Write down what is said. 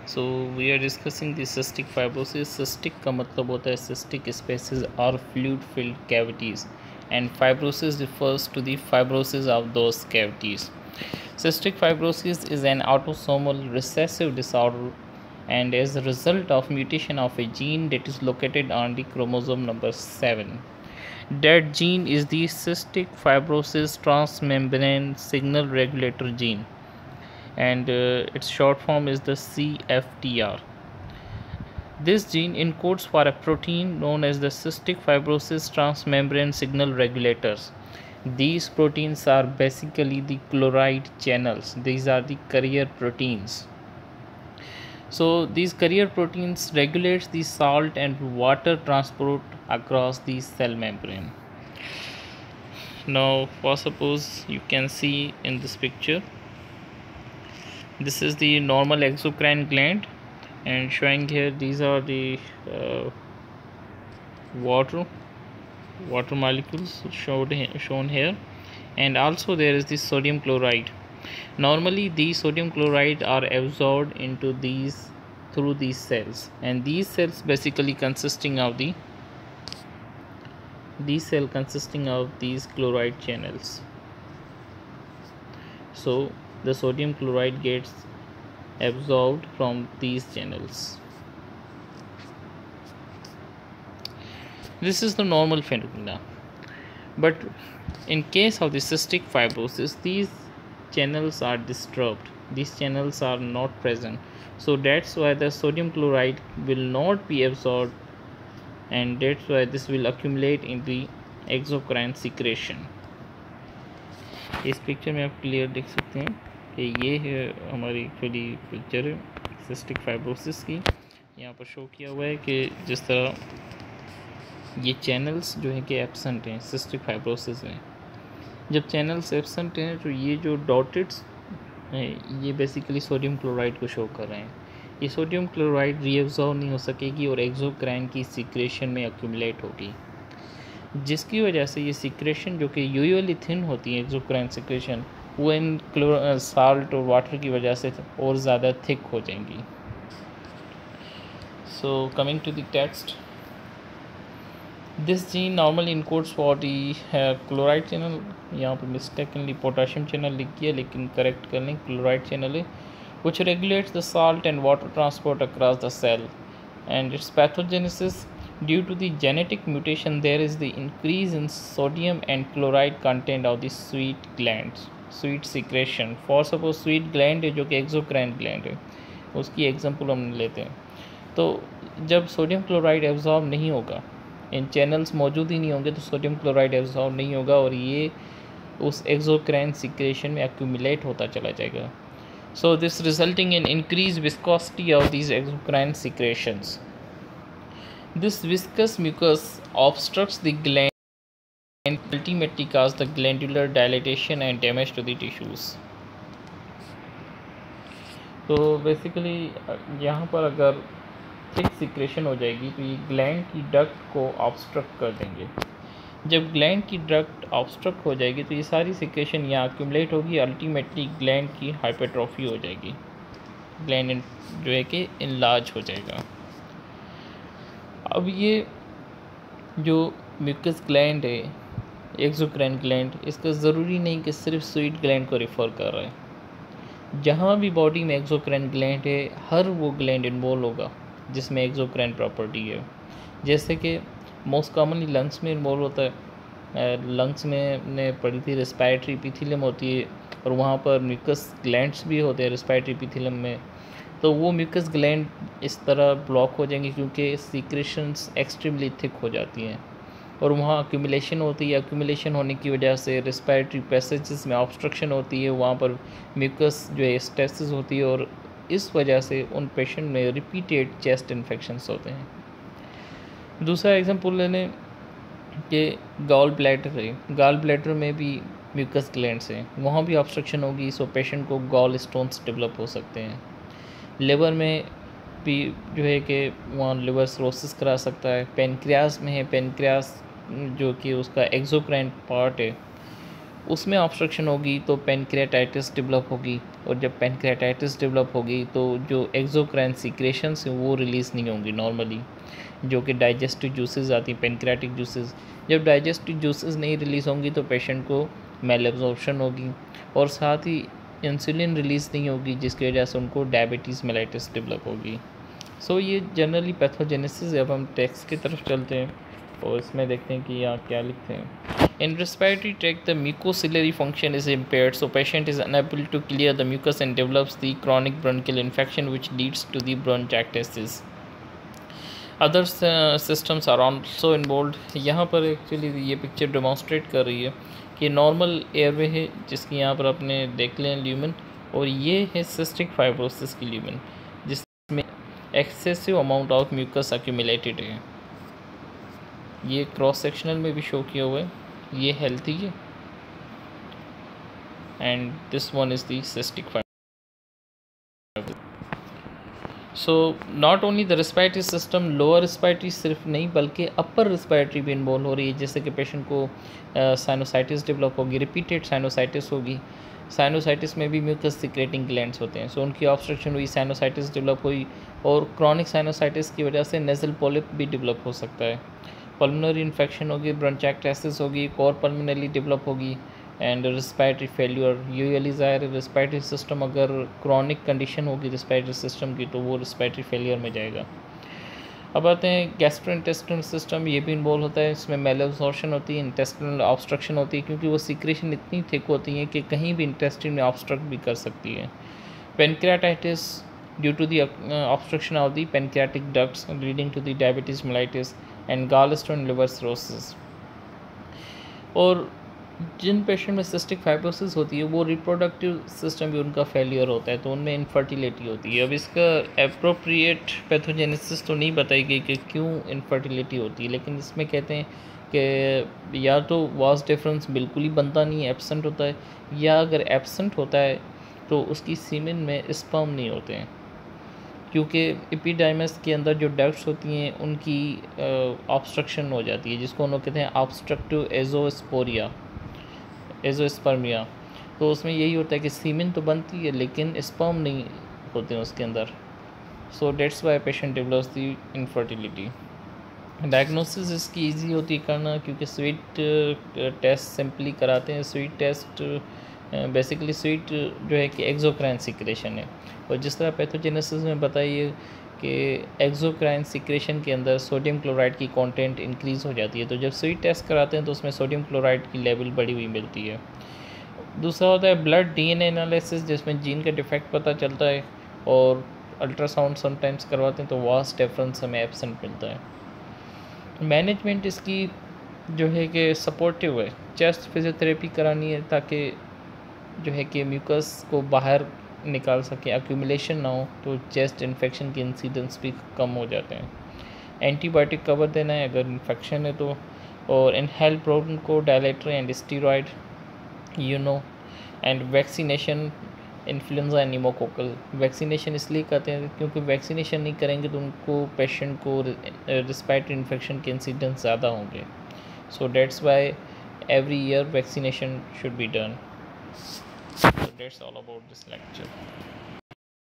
So we are discussing the cystic fibrosis. Cystic का मतलब होता है सिस्टिक स्पेसेस और fluid filled cavities, and fibrosis refers to the fibrosis of those cavities. Cystic fibrosis is an autosomal recessive disorder and is a result of mutation of a gene that is located on the chromosome number 7. That gene is the cystic fibrosis transmembrane signal regulator gene, and its short form is the CFTR. This gene encodes for a protein known as the cystic fibrosis transmembrane signal regulators. These proteins are basically the chloride channels. These are the carrier proteins. So these carrier proteins regulates the salt and water transport across the cell membrane. Now, for suppose you can see in this picture, this is the normal exocrine gland, and showing here these are the water molecules shown here, and also there is the sodium chloride. Normally these sodium chloride are absorbed into these through these cells, and these cells basically consisting of these chloride channels. So the sodium chloride gets absorbed from these channels. This is the normal phenomena, but in case of the cystic fibrosis, these channels are disturbed. These channels are not present, so that's why the sodium chloride will not be absorbed, and that's why this will accumulate in the exocrine secretion. इस picture में आप clear देख सकते हैं कि ये है हमारी एक्चुअली पिक्चर है सिस्टिक फाइब्रोसिस की। यहाँ पर शो किया हुआ है कि जिस तरह ये चैनल्स जो है कि एब्सेंट हैं सिस्टिक फाइब्रोसिस में। जब चैनल्स एब्सेंट हैं तो ये जो डॉटेड्स हैं ये बेसिकली सोडियम क्लोराइड को शो कर रहे हैं। ये सोडियम क्लोराइड रीअब्जॉर्ब नहीं हो सकेगी और एक्सोक्राइन की सीक्रेशन में एक्यूमुलेट होगी, जिसकी वजह से ये सीक्रेशन जो कि यूजुअली थिन होती है एक्सोक्राइन सीक्रेशन, वो इन साल्ट और वाटर की वजह से और ज़्यादा थिक हो जाएंगी। So coming to the text, this gene normally encodes for the chloride channel. यहाँ पर मिस्टेकनली पोटाशियम चैनल लिख दिया, लेकिन करेक्ट कर लें, क्लोराइड चैनल है, which regulates the salt and water transport across the cell, and its pathogenesis. Due to the genetic mutation, there is the increase in sodium and chloride content of the sweet glands, sweet secretion. For suppose sweet gland है जो कि exocrine gland है, उसकी example हम लेते हैं। तो जब सोडियम क्लोराइड एब्जॉर्ब नहीं होगा, इन चैनल्स मौजूद ही नहीं होंगे, तो सोडियम क्लोराइड एब्जॉर्ब नहीं होगा और ये उस एक्सोक्राइन सिक्रेशन में एक्यूमुलेट होता चला जाएगा। So this resulting in increased viscosity of these exocrine secretions. This viscous mucus obstructs the gland and ultimately cause the glandular dilatation and damage to the tissues. तो बेसिकली यहाँ पर अगर thick secretion हो जाएगी तो ये ग्लैंड की duct को ऑब्स्ट्रक्ट कर देंगे। जब ग्लैंड की डक्ट ऑब्स्ट्रक्ट हो जाएगी तो ये सारी सिक्रेशन यहाँ एक्यूमुलेट होगी, अल्टीमेटली ग्लैंड की हाइपरट्रॉफी हो जाएगी, ग्लैंड जो है कि इनलार्ज हो जाएगा। अब ये जो म्यूकस ग्लैंड है एक्सोक्राइन ग्लैंड, इसका ज़रूरी नहीं कि सिर्फ स्वीट ग्लैंड को रिफ़र कर रहा है। जहाँ भी बॉडी में एक्सोक्राइन ग्लैंड है, हर वो ग्लैंड इन्वॉल्व होगा जिसमें एक्सोक्राइन प्रॉपर्टी है। जैसे कि मोस्ट कॉमनली लंग्स में इन्वॉल्व होता है। लंग्स में ने पढ़ी थी रेस्पिरेटरी एपिथेलियम होती है और वहाँ पर म्यूकस ग्लैंड्स भी होते हैं रेस्पिरेटरी एपिथेलियम में। तो वो म्यूकस ग्लैंड इस तरह ब्लॉक हो जाएंगे क्योंकि सीक्रेशंस एक्सट्रीमली थिक हो जाती हैं और वहाँ एक्यूमुलेशन होती है। एक्यूमुलेशन होने की वजह से रेस्पिरेटरी पैसेजेस में ऑब्स्ट्रक्शन होती है, वहाँ पर म्यूकस जो है स्टेसिस होती है और इस वजह से उन पेशेंट में रिपीटेड चेस्ट इन्फेक्शंस होते हैं। दूसरा एग्जांपल ले लें कि गॉल ब्लैडर है। गॉल ब्लैडर में भी म्यूकस ग्लैंड्स हैं, वहाँ भी ऑब्स्ट्रक्शन होगी, सो पेशेंट को गॉल स्टोन्स डेवलप हो सकते हैं। लिवर में भी जो है कि वहाँ लिवर सिरोसिस करा सकता है। पेनक्रियास में है, पेनक्रियास जो कि उसका एक्सोक्राइन पार्ट है, उसमें ऑब्स्ट्रक्शन होगी तो पेनक्रियाटाइटिस डेवलप होगी, और जब पेनक्रियाटाइटिस डेवलप होगी तो जो एक्सोक्राइन सीक्रेशंस हैं वो रिलीज़ नहीं होंगी नॉर्मली, जो कि डाइजेस्टिव जूसेस आती हैं, पेनक्रियाटिक जूसेस। जब डाइजेस्टिव जूसेस नहीं रिलीज़ होंगी तो पेशेंट को मेल एब्जॉर्प्शन होगी, और साथ ही इंसुलिन रिलीज़ नहीं होगी, जिसकी वजह से उनको डायबिटीज़ मेलाइटिस डेवलप होगी। सो ये जनरली पैथोजेनेसिस है। अब हम टेक्स्ट की तरफ चलते हैं और इसमें देखते हैं कि यहाँ क्या लिखते हैं। In respiratory tract the mucociliary function is impaired, so patient is unable to clear the mucus and develops the chronic bronchial infection which leads to the bronchiectasis. Other systems are also involve. यहाँ पर actually ये picture demonstrate कर रही है कि normal airway है जिसकी यहाँ पर आपने देख लें ल्यूमेन, और ये है सिस्टिक फाइब्रोसिस की ल्यूमेन जिसमें excessive amount of mucus accumulated है। ये क्रॉस सेक्शनल में भी शो किया हुआ है, ये हेल्थी है, and this one is the cystic fibrosis. So not only the respiratory system, lower respiratory सिर्फ नहीं बल्कि अपर रिस्पायरेटरी भी इन्वॉल्व हो रही है, जैसे कि पेशेंट को साइनोसाइटिस डेवलप होगी, रिपीटेड साइनोसाइटिस होगी। साइनोसाइटिस में भी म्यूकस सिक्रेटिंग ग्लैंड्स होते हैं, सो उनकी ऑब्स्ट्रक्शन हुई, साइनोसाइटिस डेवलप हुई, और क्रॉनिक साइनोसाइटिस की वजह से नेजल पॉलिप भी डेवलप हो सकता है। पल्मोनरी इन्फेक्शन होगी, ब्रोंचाइटिस होगी, कोर पल्मोनरी डेवलप होगी, एंड रिस्पायरेटरी फेल्यूर। यूजुअली ज़ाहिर रिस्पायरेटरी सिस्टम अगर क्रॉनिक कंडीशन होगी रिस्पायरेटरी सिस्टम की तो वो रिस्पायरेटरी फेलियर में जाएगा। अब आते हैं गैस्ट्रोइंटेस्टिनल सिस्टम, ये भी इन्वॉल्व होता है। इसमें मेल एब्जॉर्प्शन होती है, इंटेस्टिनल ऑब्स्ट्रक्शन होती है, क्योंकि वो सीक्रेशन इतनी थिक होती है कि कहीं भी इंटेस्टिन में ऑब्स्ट्रक्ट भी कर सकती है। Pancreatitis due to the obstruction of the pancreatic ducts leading to the diabetes mellitus and gallstone liver cirrhosis. और जिन पेशेंट में सिस्टिक फाइब्रोसिस होती है वो रिप्रोडक्टिव सिस्टम भी उनका फेलियर होता है, तो उनमें इनफर्टिलिटी होती है। अब इसका एप्रोप्रिएट पैथोजेनेसिस तो नहीं बताई गई कि क्यों इनफर्टिलिटी होती है, लेकिन इसमें कहते हैं कि या तो वास डिफरेंस बिल्कुल ही बनता नहीं है, एब्सेंट होता है, या अगर एब्सेंट होता है तो उसकी सीमेन में स्पर्म नहीं होते हैं, क्योंकि एपिडाइमस के अंदर जो डक्ट्स होती हैं उनकी ऑब्स्ट्रक्शन हो जाती है, जिसको हम लोग कहते हैं ऑब्स्ट्रक्टिव एजोस्पर्मिया। तो उसमें यही होता है कि सीमेन तो बनती है लेकिन स्पर्म नहीं होते हैं उसके अंदर, so that's why patient develops the infertility. Diagnosis इसकी इजी होती है करना, क्योंकि स्वीट टेस्ट सिंपली कराते हैं। स्वीट टेस्ट बेसिकली स्वीट जो है कि एक्सोक्राइन सिक्रेशन है, और जिस तरह पैथोजेनेसिस में बताइए कि एक्सोक्राइन सिक्रेशन के अंदर सोडियम क्लोराइड की कंटेंट इंक्रीज़ हो जाती है, तो जब स्वीट टेस्ट कराते हैं तो उसमें सोडियम क्लोराइड की लेवल बढ़ी हुई मिलती है। दूसरा होता है ब्लड डीएनए एनालिसिस, जिसमें जीन का डिफेक्ट पता चलता है, और अल्ट्रासाउंड समटाइम्स करवाते हैं तो वास्ट डिफरेंस हमें एब्सेंट मिलता है। मैनेजमेंट इसकी जो है कि सपोर्टिव है, चेस्ट फिजियोथेरेपी करानी है ताकि जो है कि म्यूकस को बाहर निकाल सके, एक्यूमुलेशन ना हो, तो चेस्ट इन्फेक्शन के इंसिडेंस भी कम हो जाते हैं। एंटीबायोटिक कवर देना है अगर इन्फेक्शन है तो, और इनहेल प्रोटन को dilator and steroid and vaccination influenza and pneumococcal. Vaccination इसलिए कहते हैं क्योंकि वैक्सीनेशन नहीं करेंगे तो उनको पेशेंट को रिस्पायरेटरी इन्फेक्शन के इंसिडेंस ज़्यादा होंगे, so that's why every year vaccination should be done. So that's all about this lecture.